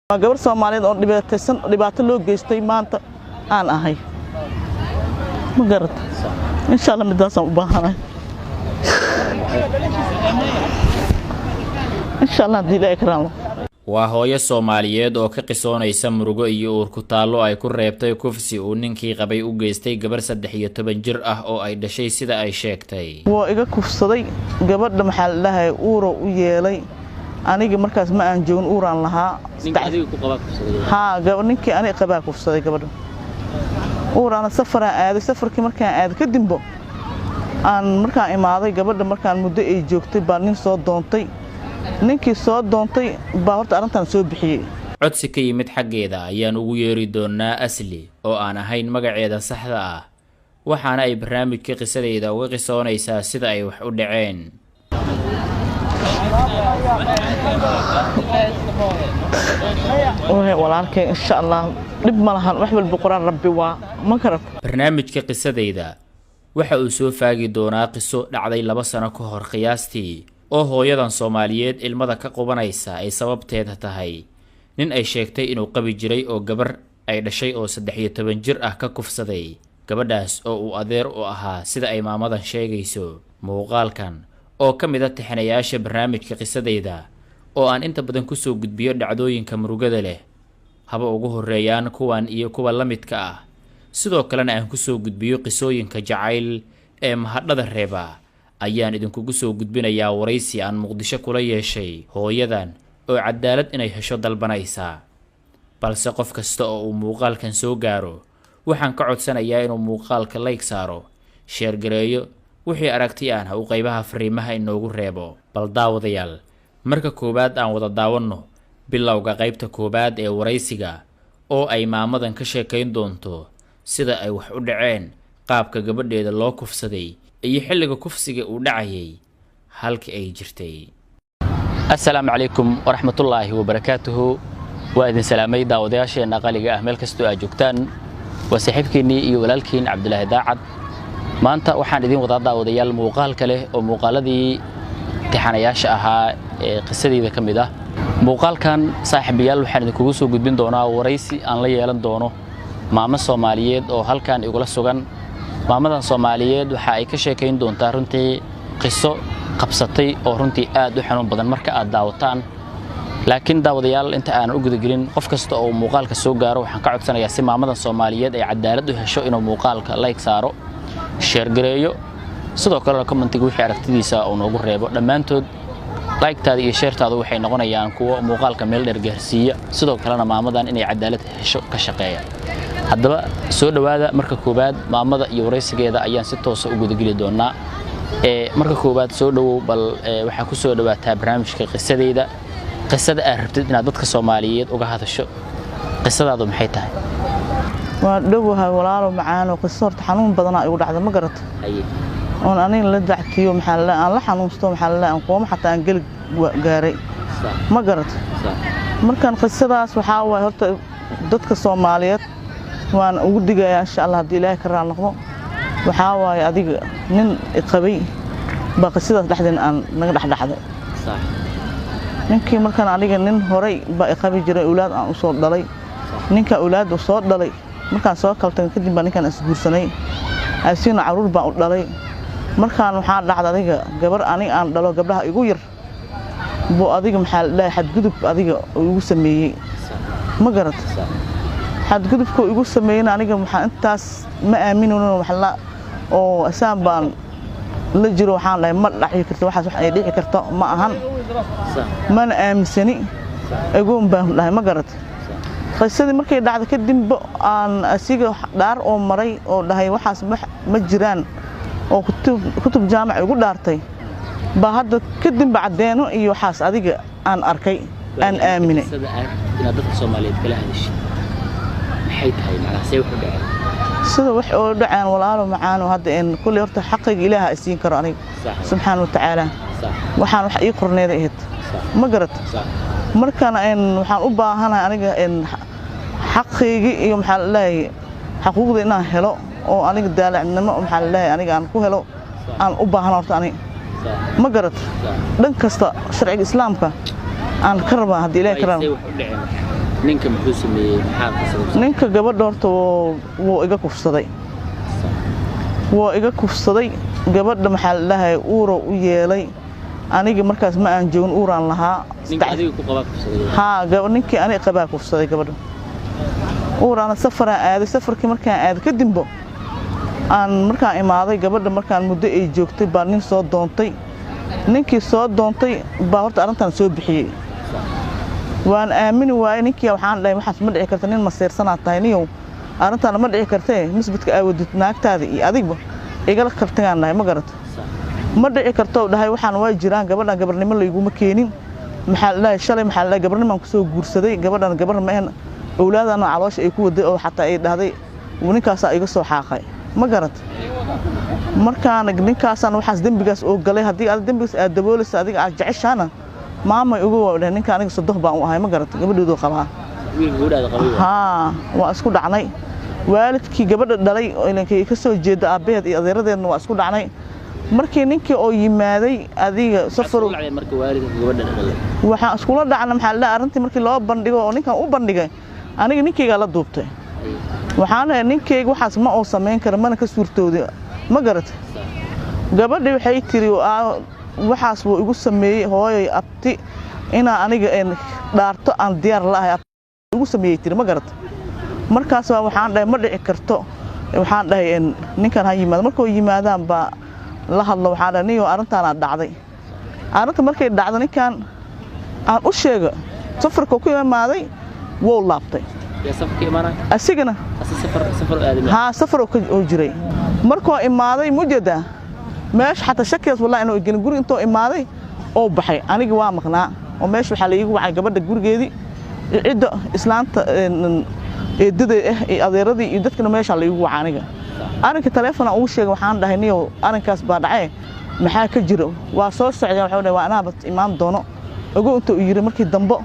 gabar Soomaaliyeed oo dhibaato loo geystay maanta aan ahay ma garad insha Allah midaas aan u baahanahay insha Allah diilay karaan waa hooyo Soomaaliyeed oo ka qisoonaysa murugo iyo uur ku taalo ay ku reebtay kufsi uu ninkii qabay u geystay gabar 13 jir ah oo ay dhashay sida ay sheegtay waa iga kufsaday gabadha maxaa la dhahay uur u yeelay aniga markaas ma aan joogin uuraan lahaa ninkii aniga qabaa kufsaday gabadha uuraan safarkii markaan aad ka dimbo aan markaan imaaday gabadha markaan muddo ay joogtay baa nin soo doontay ninkii soo doontay baa horta arintan soo bixiyay codsi ka yimid xaggeeda ayaan ugu yeeri doonaa Asli oo aan ahayn magaceeda saxda ah waxaana ay barnaamijka qisadeeda uga qisoonaysaa sida ay wax u dhaceen walaalkay insha Allah dib ma lahan wax walba quraan rabbi waa ma karab barnaamijka qisadeeda waxa uu soo faagi doonaa qiso dhacday 2 sano ka hor qiyaastii oo hooyadan Soomaaliyeed ilmada ka qubanaysa ay sababteeda tahay nin ay sheegtay inuu qabi jiray oo gabar ay dhashay oo 13 jir ah ka kufsaday gabadhaas oo uu adeer u ahaa sida ay maamadan sheegayso muuqaalkan oo kamid ah taxanayaasha barnaamijka qisadeeda oo aan inta badan ku soo gudbiyo dhacdooyinka murugada leh haba ugu horeeyaan kuwan iyo kuwa la midka ah sidoo kalena aan ku soo gudbiyo qisooyinka jacayl ee mahadhada reeba ayaan idinku soo gudbinayaa waraysi aan Muqdisho kula yeeshay hooyadan oo cadaalad inay hesho dalbanaysa balse qof kasta oo uu muuqaalkan soo gaaro waxaan ka codsanayaa inuu muuqaalka like saaro share gareeyo wixii aragti aan u qaybaha fariimaha inoogu reebo bal daawadayaal marka koobaad aan wada daawano bilowga qaybta koobaad ee waraysiga oo ay maamadan ka sheekayn doonto sida ay wax u dhaceen qaabka gabadheeda loo kufsaday iyo xilliga kufsiga uu dhacayay halka ay jirtay assalaamu calaykum waraxmatullaahi wabarakaatuhu waa idin salaamay daawadayaasheena qaliga ah meel kastoo aad joogtaan waa saaxiibkeennii iyo walaalkiin Cabdulaahi Daacad maanta waxaan idin wada daawadayaal muuqaal kale oo muuqaaladii taxanayaasha ahaa ee qisadeeda ka mid ah muuqaalkan saaxiibayaal waxaan idinku soo gudbin doonaa waraysi aan la yeelan doono maamo Soomaaliyeed oo halkan igula sugan maamadan Soomaaliyeed waxa ay ka sheekayn doontaa runtii qiso qabsatay oo runtii aad u xanuun badan marka aad daawataan laakiin daawadayaal inta aan u gudagelin qof kasta oo muuqaalka soo gaaro waxaan ka codsanayaa si maamadan Soomaaliyeed ay cadaalad u hesho inuu muuqaalka like saaro share gareeyo sidoo kale commentiga wixii aragtidiisa oo noogu reebo dhamaantood like-taada iyo share-taada waxay noqonayaan kuwa muuqaalka meel dheer gaarsiiya sidoo kalena maamadan inay cadaalad hesho ka shaqeeya haddaba soo dhawaada marka koobaad maamada iyo waraysigeeda ayaan si toos ah u gudageli doonaa marka koobaad soo dhawow bal waxa ku soo dhawaataa barnaamijka qisadeeda qisada aad rabtid inaad dadka Soomaaliyeed uga hadasho qisadaadu maxay tahay waa dhawahay walaalo macaan oo qiso horta xanuun badan ay ugu dhacday ma garato oon aniga la dactiyo maxaa la aan la xanuunsto maxaa la aan qoom xataa aan gal gaaray ma garato markaan qisadaas waxa way horta dadka Soomaaliyeed waan ugu digayaa insha Allah hadii Ilaahay ka raali noqdo waxa way adiga nin qabay ba qisadaas dhaxdin aan naga dhaxday sax ninkii markaan aniga nin horay ba qabi jiray awlaad aan u soo dhalay ninka awlaad u soo dhalay markaan soo kaltay kadib baan ninkan isguursanay asiina caruur baan u dhalay markaan waxa dhacday adiga gabar aniga aan dhalo gabdhaha igu yar boo adiga maxaa la xadgudub adiga ugu sameeyay ma garad xadgudubku igu sameeyay aniga waxa intaas ma aaminayno waxa la oo asaan baan la jiro waxaan la ma dhaxi karto waxaas wax ay dhici karto ma ahan man aaminsani agoon baan dhahay ma garad qisadii markay dhacday kadib aan asiga dhaar oo maray oo dhahay waxaas ma jiraan oo kutub jaamac ugu dhaartay ba hadda kadib bacdeeno iyo waxaas adiga aan arkay aan aaminay ina dadka Soomaaliyeed kala hadashay maxay tahay macnaheedu wuxuu dhacay sida wax oo dhacaan walaalo macaan oo hadda in kulli horta xaqiiqa Ilaahay siin karo aniga subhanahu wa ta'ala waxaan wax ii qorneeday ahayd ma garad markaan waxaan u baahanahay aniga xaqiiqi iyo maxaa la leeyahay xuquuqda inaan helo oo aniga daalacnimo maxaa la leeyahay aniga aan ku helo aan u baahanahay horta aniga ma garad dhan kasta sharciga islaamka aan ka rabaa hadii Ilaahay karam ninka muxuu sameeyay maxaa qasabay ninka gabadha horta wuu iga kufsaday gabadha maxaa la dhahay uuro u yeelay aniga markaas ma aan joogin uuraan lahaa ninka adiga ku qabaa kufsaday gabadh ninkii aniga qabaa kufsaday gabadha uuraan safaraan aaday safarkii markaan aaday kadib aan markaan imaaday gabadha markaan muddo ay joogtay baa nin soo doontay ninkii soo doontay baa horta arrintan soo bixiyay waan aamini waayay ninkii waxaan dhahay waxaas ma dhici karta nin maseersanaad tahay niyow arrintan ma dhici kartee misbadka aawadid naagtaada iyo adigba igala qabtagaan dhahay ma garata ma dhici karto dhahay waxaan waa jiraan gabadhan gabarnimo layguma keenin maxaa la dhahay shalay maxaa la dhahay gabarnimaan kusoo guursaday gabadhan gabar ma ahan awlaadana caloosha ay ku waday oo xataa ay dhahday ninkaasaa iga soo xaaqay ma garata markaan ninkaasaan waxaas dembigaas oo galay haddii aad dembigaas aad daboolaysa adiga aad jeceshaana maamay ugu waadhay ninka aniga sodoh baan u ahay ma garata gabadheedoo qabaa waa isku dhacnay waalidkii gabadha dhalay ilankay ka soo jeeda aabbaheed iyo adeeradeedna waa isku dhacnay markii ninkii oo yimaaday adiga safar waxaan iskula dhacna maxaa la dhahay arrintii markii loo bandhigo oo ninkan u bandhigay aniga ninkaygaa la duubtay waxaan dhahay ninkayga waxaas ma oo samayn kara mana ka suurtooday ma garata gabadhii waxay tiri waxaas wuu igu sameeyey hooyay abti inaa aniga dhaarto aan diyaar la'ahay igu sameeyey tiri ma garata markaas waxaan dhahay ma dhici karto waxaan dhahay ninkan ha yimaado markuu yimaadaan baa la hadlo waxaan dhahay niyo arrintaana dhacday arrinta markay dhacdo ninkan aan u sheega safarka ku imaaday wuu laabtay asigana safar oo jiray markuu imaaday mujada meesha xataa shakiyaas wallahi inuu gelin guri intoo imaaday oo baxay aniga waa maqnaa oo meesha waxaa la iigu wacay gabadha gurigeedii cidda islaanta eedaday iyo adeeradii iyo dadkana meesha la iigu wacay aniga arrinka taleefona ugu sheegay waxaan dhahay niyow arrinkaas baa dhacay maxaa ka jiro waa soo socday waxa dhahay waa anaaba imaan doono ogow intuu yiri markii dambe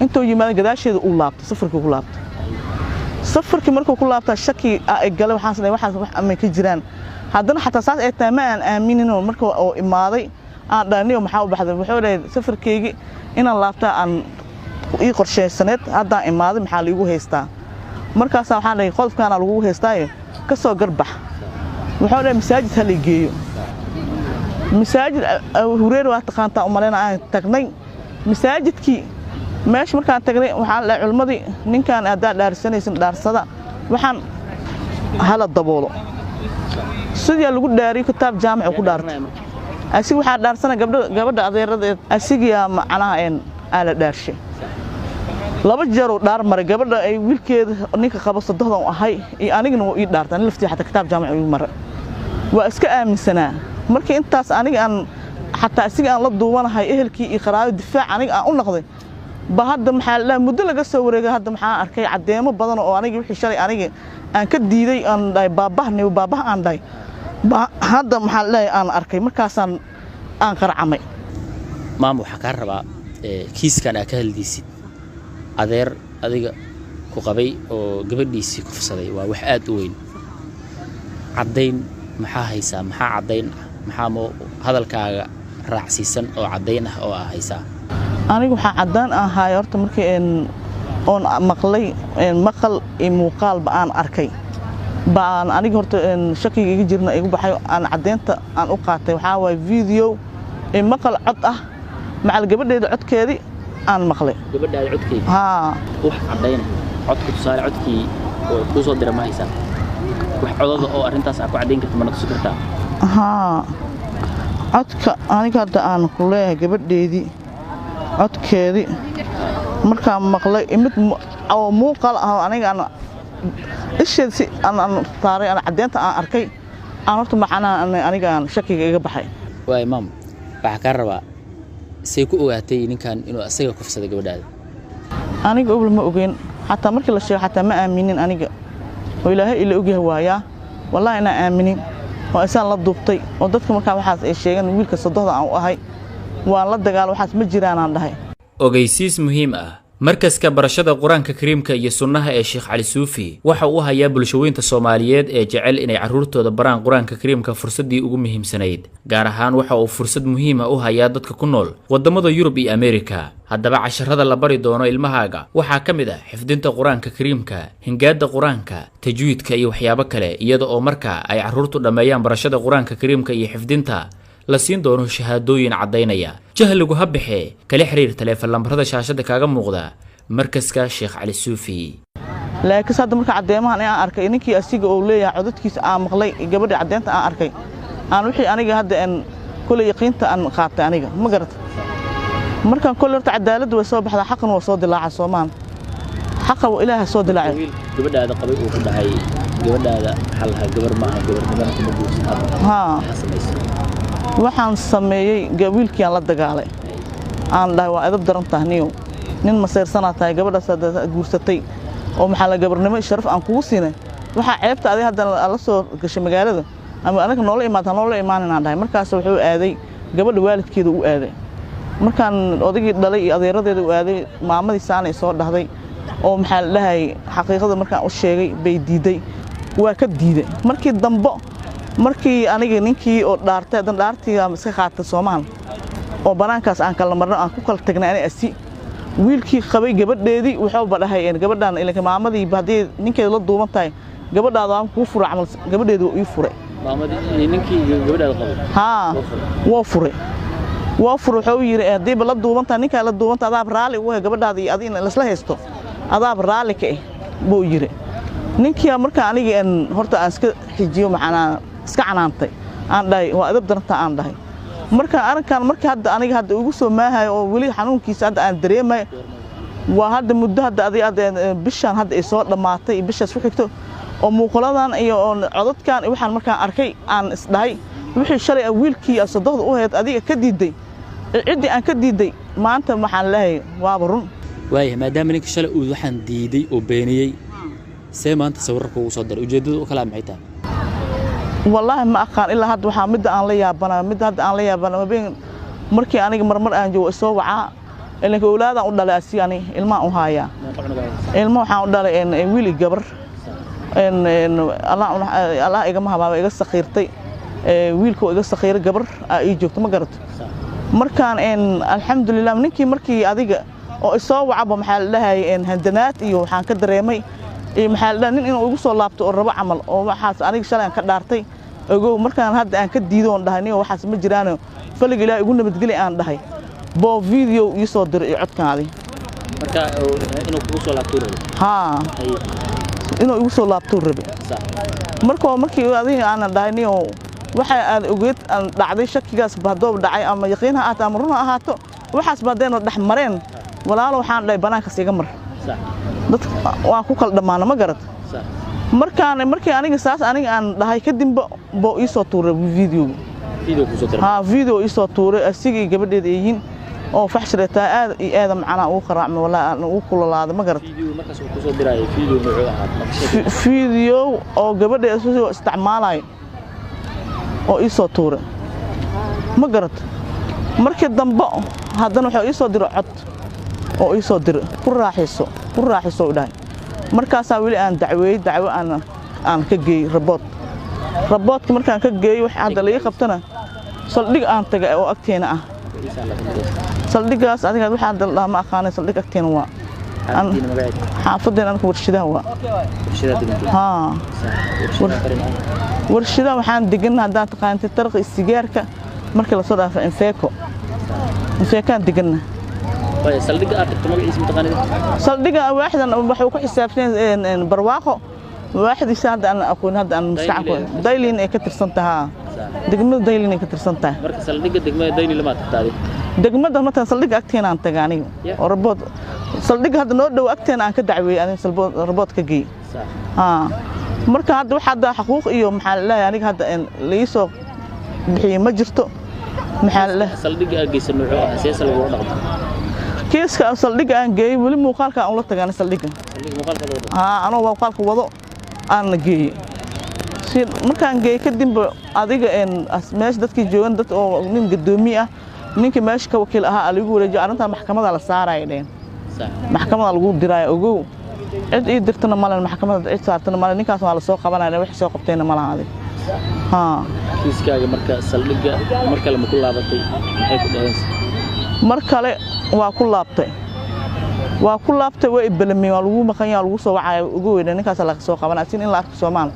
intuu yimaado gadaasheeda uu laabtay safarkii ku laabtay safarkii markuu ku laabtay shaki ay galay waxaan saday waxaas wax ama ka jiraan haddana xataa saas ay tahay ma aan aaminin marka oo imaaday aan dhaaniyo maxaa u baxday wuxuu dhahay safarkeygii inaan laabtaa aan ii qorsheysaneed haddaan imaaday maxaa liigu haystaa markaas waxaan dhahay qodobkaana lagu haystaayo ka soo garbax wuxuu dhahay masaajid ha la geeyo masaajid hureer waa taqaantaa u malayna aan tagnay masaajidkii meesha markaan tagnay waxaan dhahay culimadii ninkan haddaad dhaarsanaysin dhaarsada waxaan hala daboolo sidii lagu dhaariyo kitaab jaamac ku dhaartay asig waxa dhaarsanay gabadha adeeradeed asigiya macnaha ala dhaarshay laba jeer oo dhaar maray gabadha ay wiilkeeda ninka qabo saddexdan ahay iyo anigana ii dhaartan laftii xataa kitaab jaamac uu maray waa iska aaminsanaa markii intaas aniga aan xataa asiga aan la duubanahay ehelkii iyo qaraabo difaac aniga aan u noqday ba hadda maxaa la muddo laga soo wareegay hadda maxaa arkay cadeemo badan oo aniga wixii shalay aniga aan ka diiday aan dhahay baabah aan dhahay hadda maxaa la aan arkay markaasaan aan qaracamay waxa ka rabaa kiiskan ka haldiysid adeer adiga ku qabay oo gabadhiisii ku fsaday waa wax aad u weyn cadeyn maxaa haysaa maxaa cadeyn maxaa hadalkaaga raacsiisan oo cadeyn ah oo haysaa anigu waxa cadaan ahay horta markii oon maqlay maqal iyo muuqaal aan arkay baan aniga horta shakiga iga jirna igu baxay aan cadeynta aan u qaatay waxa way video maqal cod ah macal gabadheeda codkeedii aan maqlay gabadhaada codkeedii wax cadeyn codku tusaale codkii oo ku soo diray ma haysaa wax codada oo arintaas ku cadeyn karto ma naqsi kartaa codka aniga hadda aan ku leeyahay gabadheedii codkeedii markaan maqlay mid oo muuqaal ah aniga aan isheed si aan taaray aan cadeynta aan arkay aan horta macnaa aniga aan shakiga iga baxay waa imaam waxa ka rabaa say ku ogaatay ninkan inuu asaga ku fsaday gabadhaada aniga owl ma ogeyn xataa markii la sheegay xataa ma aaminin aniga oo ilaahay ila ogyahay waaya wallahi ina aaminin oo isaan la duubtay oo dadka markaa waxaas ay sheegan wiilka saddexda aan u ahay waan la dagaal waxaas ma jiraan aan dhahay ogeysiis muhiim ah markaska barashada quraanka kariimka iyo sunnaha ee Sheekh Cali Suufi waxa uu hayaa bulshooyinka Soomaaliyeed ee jecel inay carruurtooda baraan quraanka kariimka fursadii ugu muhiimsanayd gaar ahaan waxa uu fursad muhiim ah u hayaa dadka ku nool wadamada Yurub iyo Ameerika haddaba casharada la bari doono ilmahaaga waxa kamid ah xifdinta quraanka kariimka hingaada quraanka tajwiidka iyo waxyaabo kale iyada oo marka ay carruurtu dhameeyaan barashada quraanka kariimka iyo xifdinta la siin doono shahaadooyin cadeynaya jahligu habixee kala xiriir telefoon lambarada shaashada kaaga muuqda markaska Sheekh Cali Suufi laakiin sadda marka cadeemahan aan arkay ninkii asiga oo leeyahay codadkiisa aan maqlay gabadha cadeynta aan arkay aan wixii aniga hadda aan kulay yaqiinta aan qaatay aniga ma garata markaan kulay horta cadaalad way soo baxdaa xaqna waa soo dilaaca Soomaan xaqa waa Ilaahay soo dilaacay gabadhaada qabay uu ku dhahay gabadhaada xalha gabar ma aha gabarnimada kuma guursan waxaan sameeyay gawiilkii aan la dagaalay aan dhahay waa edab daran tahniyo nin maseersana tahay gabadhaas guursatay oo maxaa la gabarnimo sharaf aan kugu siinay waxa ceebta adiga hadda la soo gashay magaalada ama anaga noola imaanayna dhahay markaas wuxuu aaday gabadha waalidkeeda u aaday markaan odagii dhalay iyo adeeradeeda u aaday maamadii saanay soo dhahday oo maxaa la dhahay xaqiiqada markaan u sheegay bay diiday waa ka diiday markii dambe markii aniga ninkii oo dhaartay dan dhaartiga iska qaatay Soomaan oo banaankaas aan kala marno aan ku kala tagnay anay asi wiilkii qabay gabadheedii wuxuu badhahay in gabadhan ilaa maamadii badii ninkeeda la duuban tahay gabadhaada aan ku furay amal gabadheedu ii furay maamadii ninkii gabadhaada qabay waa furay wuxuu yiri hadii la duuban tahay ninka la duuban tahay adaab raali u gabadhaada iyo adina la isla haysto adaab raali ka buu yiri ninkii marka aniga aan horta aan iska xijiyo macana iska canaantay aan dhahay waa adab daranta aan dhahay marka arinkan marka hadda aniga hadda ugu soo maahay oo wali xanuunkiisa hadda aan dareemay waa hadda muddo hadda bishan hadda ay soo dhamaatay bishaas ku xigto oo muuqaladan iyo codadkan waxaan markaan arkay aan isdhahay wixii shalay wiilkii sadaqada u heed adiga ka diiday cidii aan ka diiday maanta waxaan leeyahay waa run waay maadaama ninka shalay uu waxaan diiday oo beeniyay see maanta sawirka ugu soo diray ujeedadu kala maxay tahay والله ما أقان إلا هاد وحنا مد أن ليا بنا مد هاد أن ليا بنا ما بين مركي أنا مرمر أنجو الصوعة اللي كأولاد أقول له أسياني الماء وهايا الماء حاول له إن ويلي جبر إن الله إجمعها ما إجا سخيرتي ويلكو إجا سخير جبر يجوك ما قرت مركان إن الحمد لله منكي مركي أديك أو الصوعة بمحل لها إن هندنات يو حان كدريمي maxaa la nin inuu ugu soo laabto oo rabo amal oo waxaas aniga shalay aan ka dhaartay ogow markaan hadda aan ka diido on dhahay waxaas ma jiraan falig ilaa ugu nabadgeli aan dhahay bo video ii soo diray codkaadi marka inuu kugu soo laabto inuu ugu soo laabto rabi markii adiga aan dhahay waxa aan ogeed aan dhacday shakigaas baadoob dhacay ama yaqiinha aad ama runa ahaato waxaas baadeen dhax mareen walaalo waxaan dhahay banaanka siiga mar waan ku kala dhamaana ma garad markii aniga saas aniga aan dhahay kadib boo ii soo tuuray video ii soo tuuray asigii gabadheeda yiin oo faxshirata aad macna uu qaraacmo wala uu kululaada ma garad markaas uu ku soo diray video nuuc ah video oo gabadheeda soo isticmaalay oo ii soo tuuray ma garad markii dambe haddana wuxuu ii soo diray cod oo ii soo diray ku raaxiso u dhahay markaas wali aan dacwo aan ka geey raboodka markaan ka geey wax hadda la ii qabtana saldhig aan tagay oo agteena ah saldhigaas adiga waxa hadda ma aqaanay saldhig agteena waa xaafadeen anku warshidaha waa warshidaha waxaan degan haddaan taqaantay tarqi sigaarka markii la soo dhaafay infeekaan deganna saldhiga aad tagto magaciisa mutaqaanid saldhiga waaxdan wuxuu ku xisaabsan barwaaqo waaxdiisa hadda aan aqoon hadda aan mustacaan daylin ay ka tirsantahay degmada daylin ay ka tirsantahay marka saldhiga degmada daylin lama tagtaadi degmada marka saldhiga agteena aan tagaaniyo oo rabood saldhiga hadda noo dhow agteena aan ka dacweeyay aan rabood ka geey marka hadda waxa hadda xuquuq iyo maxaa la leeyahay aniga hadda leeso bixiyay ma jirto maxaa la saldhiga ageysan nooc ah asaas lagu dhaqmo kiiska saldhiga aan geeyay wali muuqaalka aan la tagaan saldhiga anoo muuqaalka wado aan geeyay si markaan geeyay kadib adiga meesha dadkii joogan dad oo nin gadoomiye ah ninkii meesha ka wakiil ahaa aligu wareejiyo arinta maxkamadda la saaray maxkamadda lagu diray ogow cid ii dirtana malan maxkamadda cid saartana malan ninkaas waa la soo qabanaya wax soo qabtayna malaha adig kiiskaaga marka saldhigga mar kale ma ku laabatay maxay ku dhahaysaa mar kale waa ku laabtay waa ibalami waa lagu maqan yahay lagu soo wacay ugu weyn ninkaas la soo qabanay in la arko Soomaal